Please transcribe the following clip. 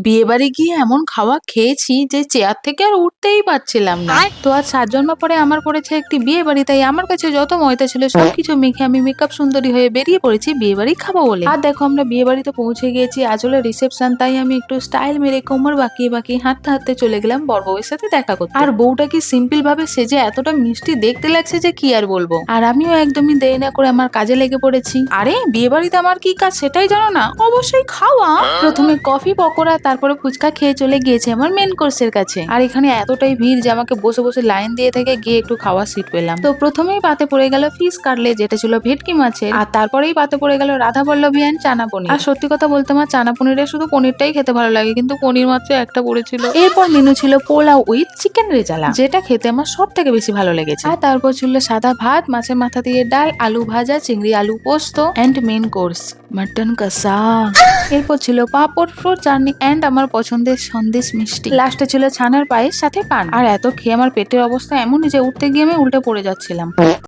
বিয়ে বাড়ি গিয়ে এমন খাওয়া খেয়েছি যে চেয়ার থেকে আর উঠতেই পারছিলাম না। তো আজ 7 জন্ম পরে আমার পড়েছে একটি বিয়ে বাড়ি, তাই আমার কাছে যত ময়দা ছিল সবকিছু মেখে আমি মেকআপ সুন্দরী হয়ে বেরিয়ে পড়েছি বিয়ে বাড়ি খাবো বলে। আর দেখো আমরা বিয়ে বাড়িতে পৌঁছে গিয়েছি, আজ হলো রিসেপশন, তাই আমি একটু স্টাইল মেরে কোমর বাঁকিয়ে বাঁকিয়ে হাঁটতে হাঁটতে চলে গেলাম বর বউয়ের সাথে দেখা করতে। আর বউটা কি সিম্পল ভাবে সেজে এতটা মিষ্টি দেখতে লাগছে যে কি আর বলবো। আর আমিও একদমই দেরি না করে আমার কাজে লেগে পড়েছি। আরে বিয়ে বাড়িতে আমার কি কাজ সেটাই জানো না? অবশ্যই খাওয়া। প্রথমে কফি পকোড়া, তারপরে ফুচকা খেয়ে চলে গিয়েছে আমার মেন কোর্সের কাছে। আর এখানে এতটাই ভিড় যে আমাকে বসে বসে লাইন দিয়ে থেকে গিয়ে একটু খাওয়ার সিট পেলাম। তো প্রথমেই পাতে পড়ে গেল ফিশ কাটলেট, যেটা ছিল ভেটকি মাছের। আর তারপরেই পাতে পড়ে গেল রাধা পল্লবী এন্ড চানা পনির। আর সত্যি কথা বলতে আমার চানা পনিরের শুধু পনিরটাই খেতে ভালো লাগে, কিন্তু পনির মাত্র একটা পড়েছিল। এরপর মেনু ছিল পোলাও উইথ চিকেন রেজালা, যেটা খেতে আমার সব থেকে বেশি ভালো লেগেছে। আর তারপর ছিল সাদা ভাত, মাছের মাথা দিয়ে ডাল, আলু ভাজা, চিংড়ি আলু পোস্ত এন্ড মেন কোর্স মটন কষা। এরপর ছিল পাপড়, ফ্রুট চাটনি এন্ড আমার পছন্দের সন্দেশ মিষ্টি। লাস্টে ছিল ছানার পায়েস সাথে পান। আর এত খেয়ে আমার পেটের অবস্থা এমনই যে উঠতে গিয়ে আমি উল্টে পড়ে যাচ্ছিলাম।